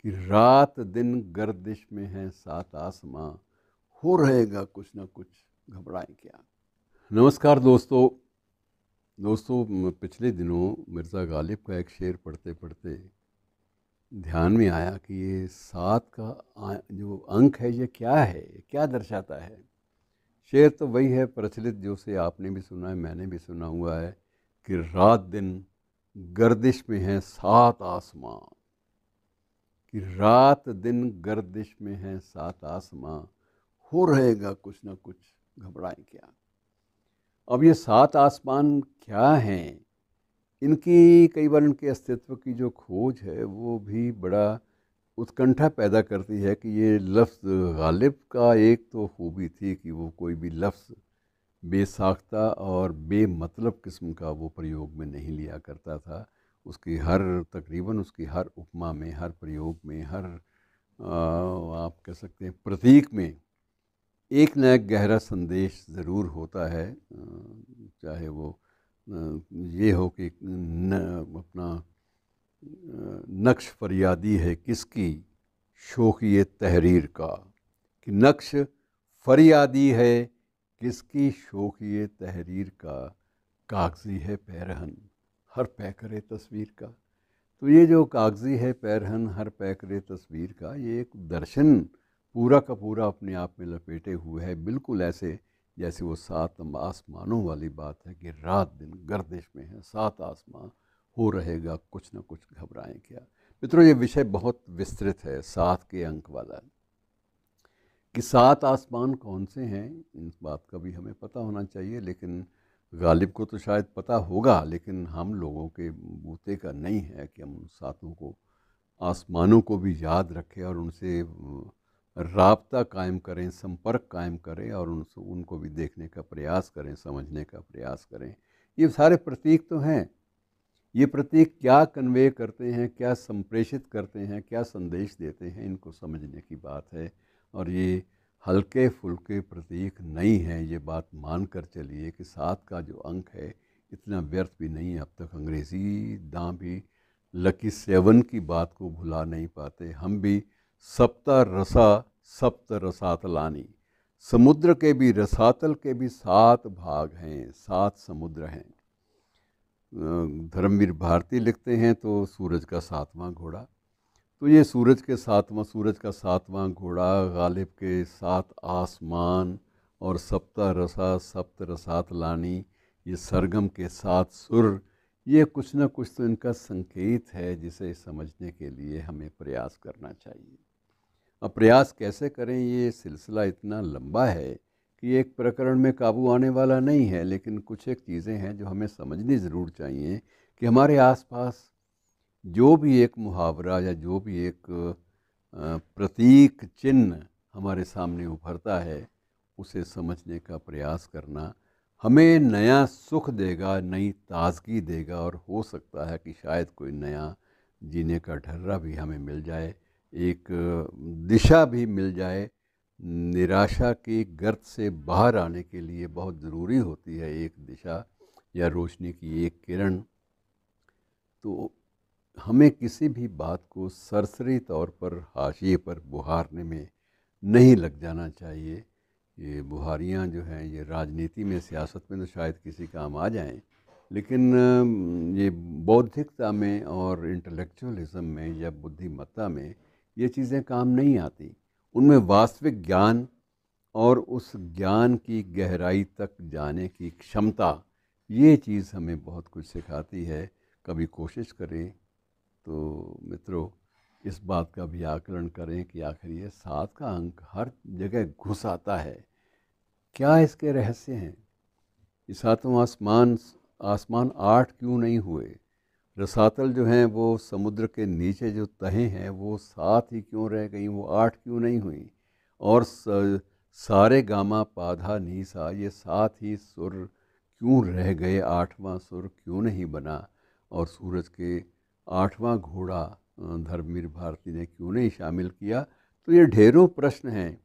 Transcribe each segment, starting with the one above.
कि रात दिन गर्दिश में है सात आसमां, हो रहेगा कुछ ना कुछ, घबराएं क्या। नमस्कार दोस्तों। पिछले दिनों मिर्ज़ा गालिब का एक शेर पढ़ते पढ़ते ध्यान में आया कि ये सात का जो अंक है ये क्या है, ये क्या दर्शाता है। शेर तो वही है प्रचलित, जो से आपने भी सुना है, मैंने भी सुना हुआ है कि रात दिन गर्दिश में है सात आसमां, कि रात दिन गर्दिश में है सात आसमां, हो रहेगा कुछ ना कुछ, घबराएं क्या। अब ये सात आसमान क्या हैं, इनकी कई बार इनके अस्तित्व की जो खोज है वो भी बड़ा उत्कंठा पैदा करती है कि ये लफ्ज़ गालिब का एक तो खूबी थी कि वो कोई भी लफ्ज़ बेसाख्ता और बेमतलब किस्म का वो प्रयोग में नहीं लिया करता था। उसकी हर तकरीबन उसकी हर उपमा में, हर प्रयोग में, हर आप कह सकते हैं प्रतीक में एक न एक गहरा संदेश ज़रूर होता है। चाहे वो ये हो कि अपना नक्श फरियादी है किसकी, शोखिए तहरीर का, कि नक्श फरियादी है किसकी, शोखिए तहरीर का, कागज़ी है पैरहन हर पैकरे तस्वीर का। तो ये जो कागज़ी है पैरहन हर पैकरे तस्वीर का, ये एक दर्शन पूरा का पूरा अपने आप में लपेटे हुए है, बिल्कुल ऐसे जैसे वो सात आसमानों वाली बात है कि रात दिन गर्दिश में है सात आसमां, हो रहेगा कुछ ना कुछ, घबराएं क्या। मित्रों, ये विषय बहुत विस्तृत है, सात के अंक वाला, कि सात आसमान कौन से हैं इस बात का भी हमें पता होना चाहिए। लेकिन गालिब को तो शायद पता होगा, लेकिन हम लोगों के बूते का नहीं है कि हम उन सातों को, आसमानों को भी याद रखें और उनसे राब्ता कायम करें, संपर्क कायम करें और उनको भी देखने का प्रयास करें, समझने का प्रयास करें। ये सारे प्रतीक तो हैं। ये प्रतीक क्या कन्वे करते हैं, क्या संप्रेषित करते हैं, क्या संदेश देते हैं, इनको समझने की बात है। और ये हल्के फुल्के प्रतीक नहीं हैं, ये बात मान कर चलिए कि सात का जो अंक है इतना व्यर्थ भी नहीं है। अब तक अंग्रेज़ी दां भी लकी सेवन की बात को भुला नहीं पाते। हम भी सप्ता रसा सप्त रसातलानी, समुद्र के भी रसातल के भी सात भाग हैं, सात समुद्र हैं। धर्मवीर भारती लिखते हैं तो सूरज का सातवां घोड़ा, तो ये सूरज का सातवां घोड़ा, गालिब के सात आसमान और सप्ता रसा सप्त रसात लानी, ये सरगम के सात सुर, ये कुछ न कुछ तो इनका संकेत है जिसे समझने के लिए हमें प्रयास करना चाहिए। अब प्रयास कैसे करें, ये सिलसिला इतना लंबा है कि एक प्रकरण में काबू आने वाला नहीं है। लेकिन कुछ एक चीज़ें हैं जो हमें समझनी ज़रूर चाहिए कि हमारे आसपास जो भी एक मुहावरा या जो भी एक प्रतीक चिन्ह हमारे सामने उभरता है, उसे समझने का प्रयास करना हमें नया सुख देगा, नई ताजगी देगा, और हो सकता है कि शायद कोई नया जीने का ढर्रा भी हमें मिल जाए, एक दिशा भी मिल जाए। निराशा की गर्त से बाहर आने के लिए बहुत ज़रूरी होती है एक दिशा या रोशनी की एक किरण। तो हमें किसी भी बात को सरसरी तौर पर हाशिए पर बुहारने में नहीं लग जाना चाहिए। ये बुहारियाँ जो हैं ये राजनीति में, सियासत में तो शायद किसी काम आ जाएं, लेकिन ये बौद्धिकता में और इंटेलेक्चुअलिज्म में या बुद्धिमत्ता में ये चीज़ें काम नहीं आती। उनमें वास्तविक ज्ञान और उस ज्ञान की गहराई तक जाने की क्षमता, ये चीज़ हमें बहुत कुछ सिखाती है। कभी कोशिश करें तो मित्रों, इस बात का भी आकलन करें कि आखिर ये सात का अंक हर जगह घुस आता है, क्या इसके रहस्य हैं। ये सातों आसमान आठ क्यों नहीं हुए? रसातल जो हैं वो समुद्र के नीचे जो तहें हैं वो सात ही क्यों रह गई, वो आठ क्यों नहीं हुई? और सारे गामा पाधा नीसा, ये सात ही सुर क्यों रह गए, आठवां सुर क्यों नहीं बना? और सूरज के आठवां घोड़ा धर्मवीर भारती ने क्यों नहीं शामिल किया? तो ये ढेरों प्रश्न हैं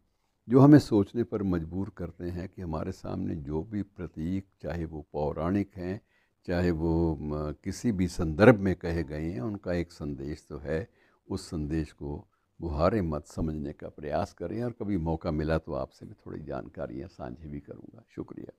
जो हमें सोचने पर मजबूर करते हैं कि हमारे सामने जो भी प्रतीक, चाहे वो पौराणिक हैं, चाहे वो किसी भी संदर्भ में कहे गए हैं, उनका एक संदेश तो है। उस संदेश को बुहारे मत समझने का प्रयास करें, और कभी मौका मिला तो आपसे भी थोड़ी जानकारियाँ साझी भी करूँगा। शुक्रिया।